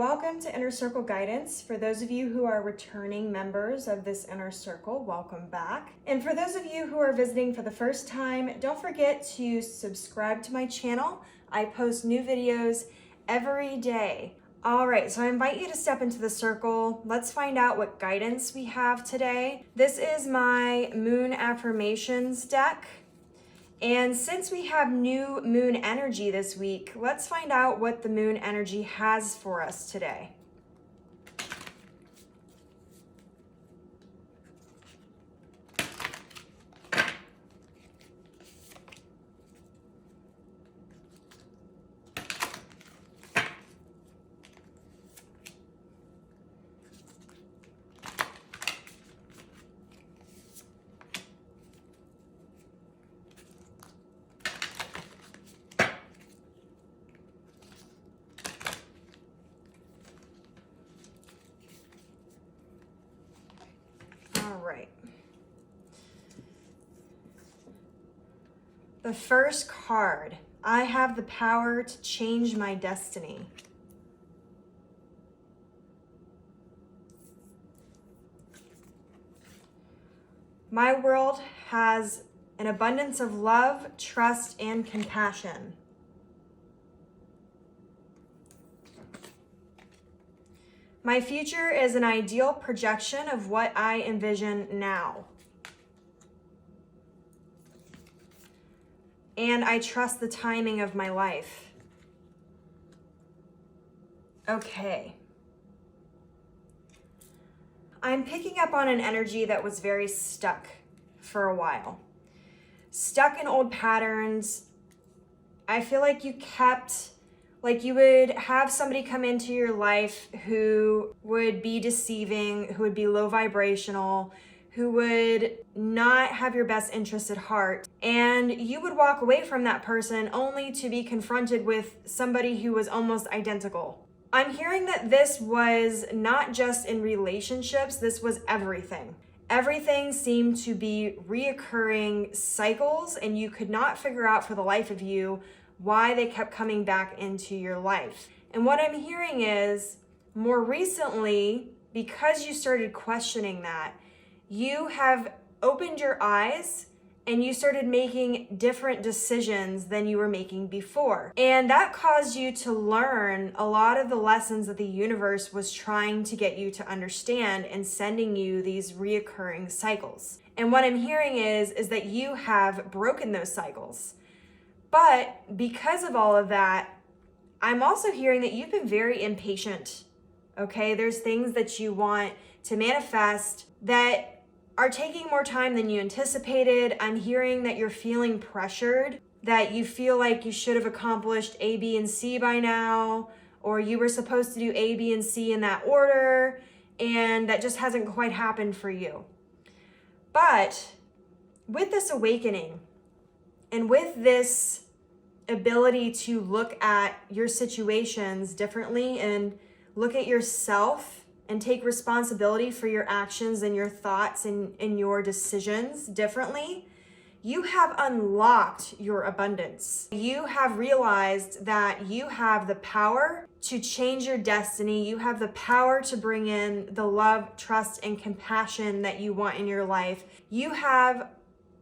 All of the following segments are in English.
welcome to Inner Circle Guidance. For those of you who are returning members of this Inner Circle, welcome back. And for those of you who are visiting for the first time, don't forget to subscribe to my channel. I post new videos every day. All right, so I invite you to step into the circle. Let's find out what guidance we have today. This is my Moon Affirmations deck. And since we have new moon energy this week, let's find out what the moon energy has for us today. Right. The first card, I have the power to change my destiny. My world has an abundance of love, trust, and compassion. My future is an ideal projection of what I envision now. And I trust the timing of my life. Okay. I'm picking up on an energy that was very stuck for a while. Stuck in old patterns. I feel like you would have somebody come into your life who would be deceiving, who would be low vibrational, who would not have your best interest at heart. And you would walk away from that person only to be confronted with somebody who was almost identical. I'm hearing that this was not just in relationships, this was everything. Everything seemed to be reoccurring cycles, and you could not figure out for the life of you why they kept coming back into your life. And what I'm hearing is, more recently, because you started questioning that, you have opened your eyes and you started making different decisions than you were making before. And that caused you to learn a lot of the lessons that the universe was trying to get you to understand and sending you these reoccurring cycles. And what I'm hearing is that you have broken those cycles. But because of all of that, I'm also hearing that you've been very impatient, okay? There's things that you want to manifest that are taking more time than you anticipated. I'm hearing that you're feeling pressured, that you feel like you should have accomplished A, B, and C by now, or you were supposed to do A, B, and C in that order, and that just hasn't quite happened for you. But with this awakening, and with this ability to look at your situations differently and look at yourself and take responsibility for your actions and your thoughts and your decisions differently, you have unlocked your abundance. You have realized that you have the power to change your destiny. You have the power to bring in the love, trust, and compassion that you want in your life. You have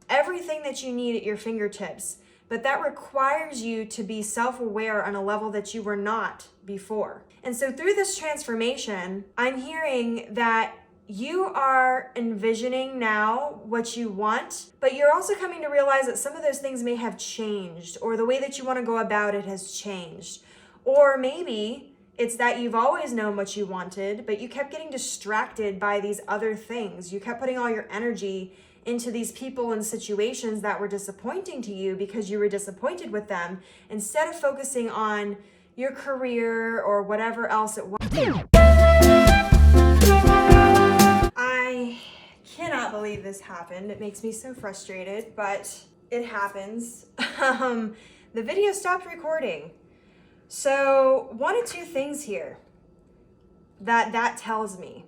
everything that you need at your fingertips, but that requires you to be self-aware on a level that you were not before. And so through this transformation, I'm hearing that you are envisioning now what you want, but you're also coming to realize that some of those things may have changed, or the way that you want to go about it has changed. Or maybe it's that you've always known what you wanted, but you kept getting distracted by these other things. You kept putting all your energy into these people and situations that were disappointing to you because you were disappointed with them, instead of focusing on your career or whatever else it was. I cannot believe this happened. It makes me so frustrated, but it happens. The video stopped recording. So one of two things here that tells me.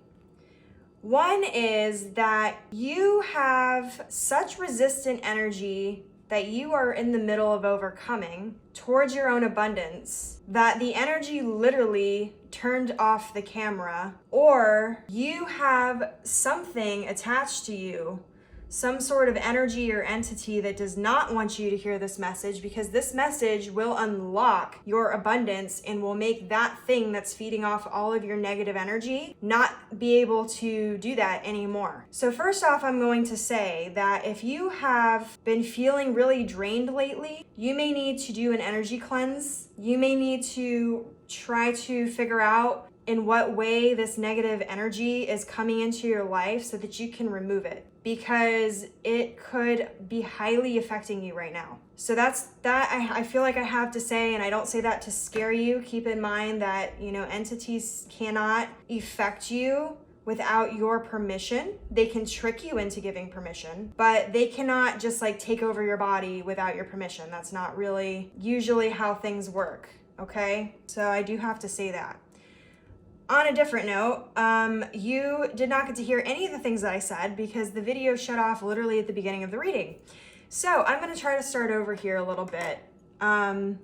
One is that you have such resistant energy that you are in the middle of overcoming towards your own abundance, that the energy literally turned off the camera, or you have something attached to you, some sort of energy or entity that does not want you to hear this message, because this message will unlock your abundance and will make that thing that's feeding off all of your negative energy not be able to do that anymore. So first off, I'm going to say that if you have been feeling really drained lately, you may need to do an energy cleanse. You may need to try to figure out in what way this negative energy is coming into your life so that you can remove it, because it could be highly affecting you right now. So that's that I feel like I have to say, and I don't say that to scare you. Keep in mind that, entities cannot affect you without your permission. They can trick you into giving permission, but they cannot just take over your body without your permission. That's not really usually how things work, okay? So I do have to say that. On a different note, you did not get to hear any of the things that I said because the video shut off literally at the beginning of the reading. So I'm going to try to start over here a little bit and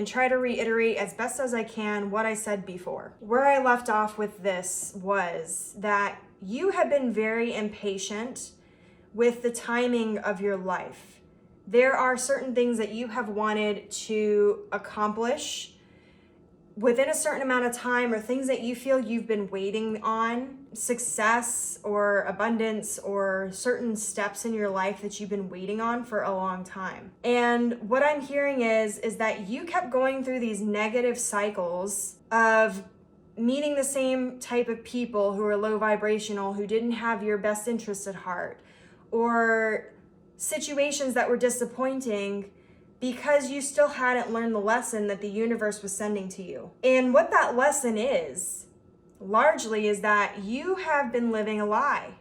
try to reiterate as best as I can what I said before. Where I left off with this was that you have been very impatient with the timing of your life. There are certain things that you have wanted to accomplish within a certain amount of time, or things that you feel you've been waiting on, success or abundance or certain steps in your life that you've been waiting on for a long time. And what I'm hearing is that you kept going through these negative cycles of meeting the same type of people who are low vibrational, who didn't have your best interests at heart, or situations that were disappointing because you still hadn't learned the lesson that the universe was sending to you. And what that lesson is, largely, is that you have been living a lie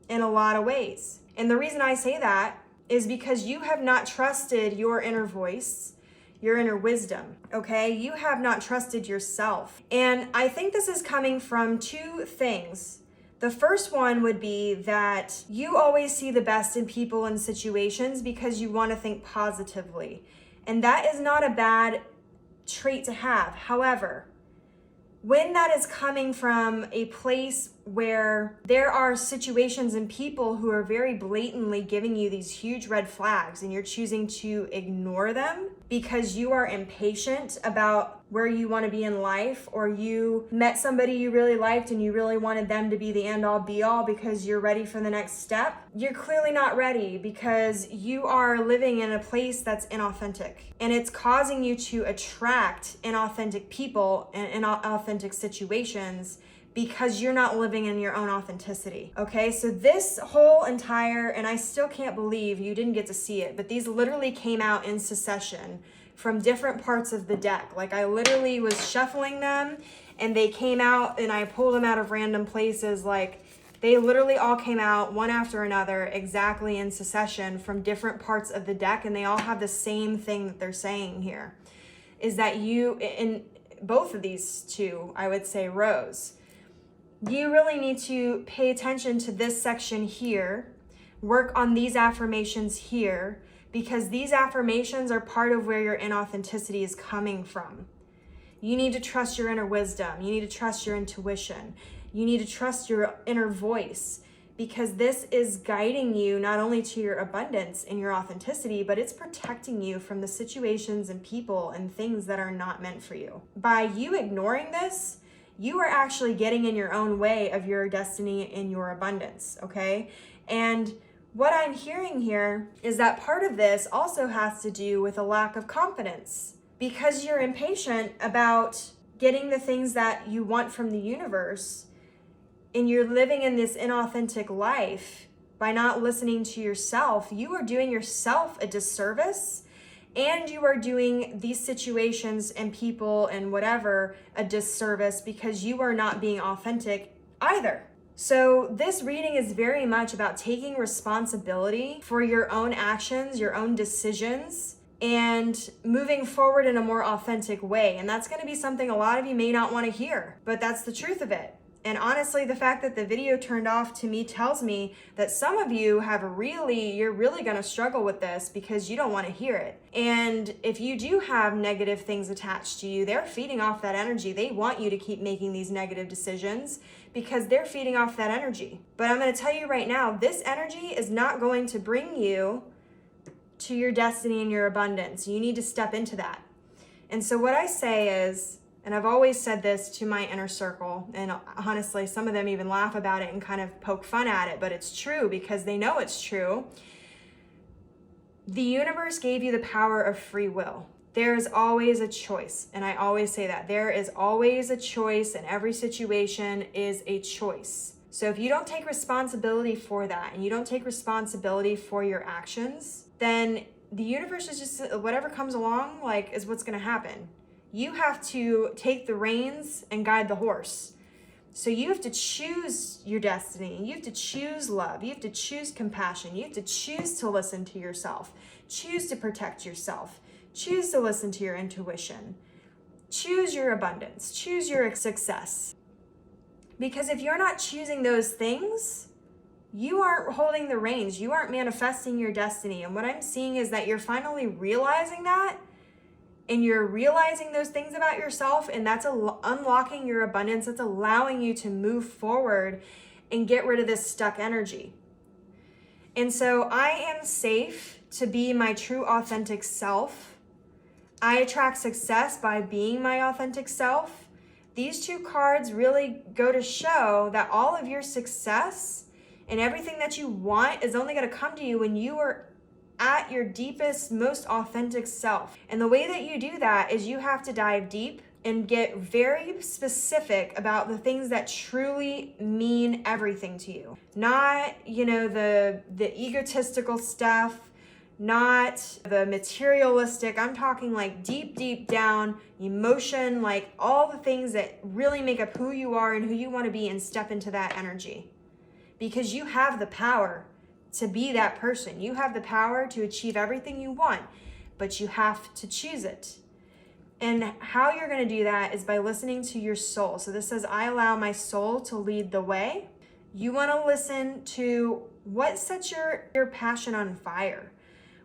in a lot of ways. And the reason I say that is because you have not trusted your inner voice, your inner wisdom, okay? You have not trusted yourself. And I think this is coming from two things. The first one would be that you always see the best in people and situations because you want to think positively. And that is not a bad trait to have. However, when that is coming from a place where there are situations and people who are very blatantly giving you these huge red flags and you're choosing to ignore them because you are impatient about where you want to be in life, or you met somebody you really liked and you really wanted them to be the end all be all because you're ready for the next step, you're clearly not ready because you are living in a place that's inauthentic, and it's causing you to attract inauthentic people and inauthentic situations because you're not living in your own authenticity, okay? So this whole entire, and I still can't believe you didn't get to see it, but these literally came out in succession from different parts of the deck. I literally was shuffling them and they came out, and I pulled them out of random places. They literally all came out one after another exactly in succession from different parts of the deck, and they all have the same thing that they're saying here, is that you, in both of these two, I would say, rows, you really need to pay attention to this section here, work on these affirmations here, because these affirmations are part of where your inauthenticity is coming from. You need to trust your inner wisdom. You need to trust your intuition. You need to trust your inner voice, because this is guiding you not only to your abundance and your authenticity, but it's protecting you from the situations and people and things that are not meant for you. By you ignoring this, you are actually getting in your own way of your destiny and your abundance, okay? And what I'm hearing here is that part of this also has to do with a lack of confidence, because you're impatient about getting the things that you want from the universe, and you're living in this inauthentic life by not listening to yourself. You are doing yourself a disservice, and you are doing these situations and people and whatever a disservice because you are not being authentic either. So this reading is very much about taking responsibility for your own actions, your own decisions, and moving forward in a more authentic way. And that's going to be something a lot of you may not want to hear, but that's the truth of it. And honestly, the fact that the video turned off to me tells me that some of you you're really going to struggle with this because you don't want to hear it. And if you do have negative things attached to you, they're feeding off that energy. They want you to keep making these negative decisions because they're feeding off that energy. But I'm going to tell you right now, this energy is not going to bring you to your destiny and your abundance. You need to step into that. And so what I say is, and I've always said this to my inner circle, and honestly, some of them even laugh about it and kind of poke fun at it, but it's true because they know it's true. The universe gave you the power of free will. There is always a choice, and I always say that. There is always a choice, and every situation is a choice. So if you don't take responsibility for that, and you don't take responsibility for your actions, then the universe is just, whatever comes along, is what's going to happen. You have to take the reins and guide the horse. So you have to choose your destiny. You have to choose love. You have to choose compassion. You have to choose to listen to yourself. Choose to protect yourself. Choose to listen to your intuition. Choose your abundance. Choose your success. Because if you're not choosing those things, you aren't holding the reins. You aren't manifesting your destiny. And what I'm seeing is that you're finally realizing that. And you're realizing those things about yourself, and that's unlocking your abundance. That's allowing you to move forward and get rid of this stuck energy. And so I am safe to be my true authentic self. I attract success by being my authentic self. These two cards really go to show that all of your success and everything that you want is only going to come to you when you are at your deepest, most authentic self. And the way that you do that is you have to dive deep and get very specific about the things that truly mean everything to you. Not, the egotistical stuff, not the materialistic. I'm talking deep, deep down emotion, all the things that really make up who you are and who you want to be, and step into that energy. Because you have the power to be that person. You have the power to achieve everything you want, but you have to choose it. And how you're going to do that is by listening to your soul. So this says, I allow my soul to lead the way. You want to listen to what sets your passion on fire.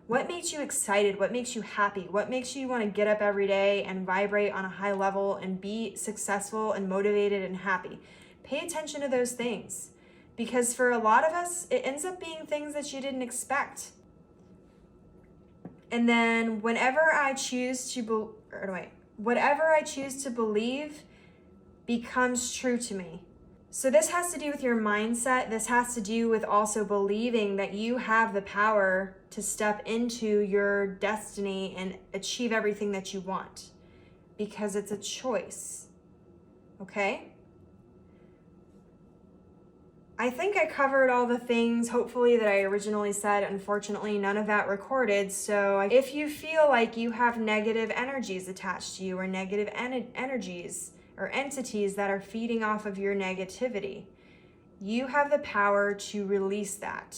What makes you excited? What makes you happy? What makes you want to get up every day and vibrate on a high level and be successful and motivated and happy? Pay attention to those things. Because for a lot of us, it ends up being things that you didn't expect. And then whatever I choose to believe becomes true to me. So this has to do with your mindset. This has to do with also believing that you have the power to step into your destiny and achieve everything that you want. Because it's a choice. Okay? I think I covered all the things, hopefully, that I originally said. Unfortunately, none of that recorded. So if you feel like you have negative energies attached to you, or negative energies or entities that are feeding off of your negativity, you have the power to release that.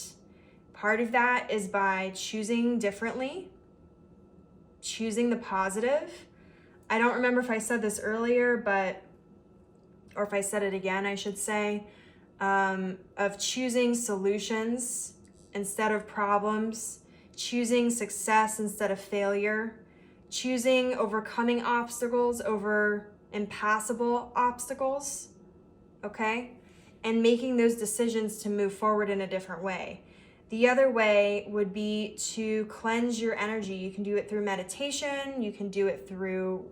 Part of that is by choosing differently, choosing the positive. I don't remember if I said this earlier, or if I said it again, I should say. Of choosing solutions instead of problems, choosing success instead of failure, choosing overcoming obstacles over impassable obstacles, okay? And making those decisions to move forward in a different way. The other way would be to cleanse your energy. You can do it through meditation, you can do it through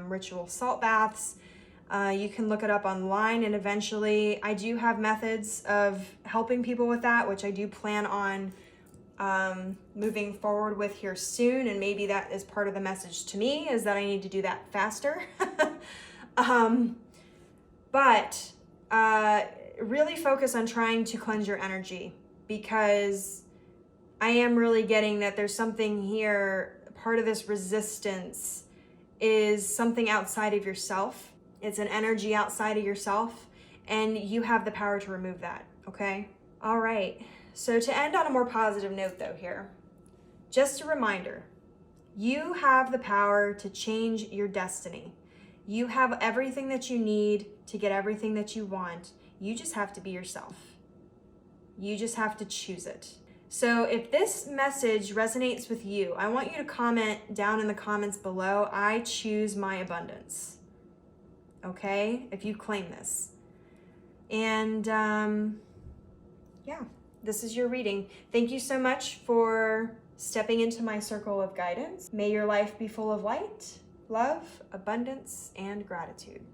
ritual salt baths. You can look it up online, and eventually I do have methods of helping people with that, which I do plan on moving forward with here soon. And maybe that is part of the message to me, is that I need to do that faster. But really focus on trying to cleanse your energy, because I am really getting that there's something here. Part of this resistance is something outside of yourself. It's an energy outside of yourself, and you have the power to remove that, okay? All right, so to end on a more positive note though here, just a reminder, you have the power to change your destiny. You have everything that you need to get everything that you want. You just have to be yourself. You just have to choose it. So if this message resonates with you, I want you to comment down in the comments below, I choose my abundance. Okay? If you claim this. And yeah, this is your reading. Thank you so much for stepping into my circle of guidance. May your life be full of light, love, abundance, and gratitude.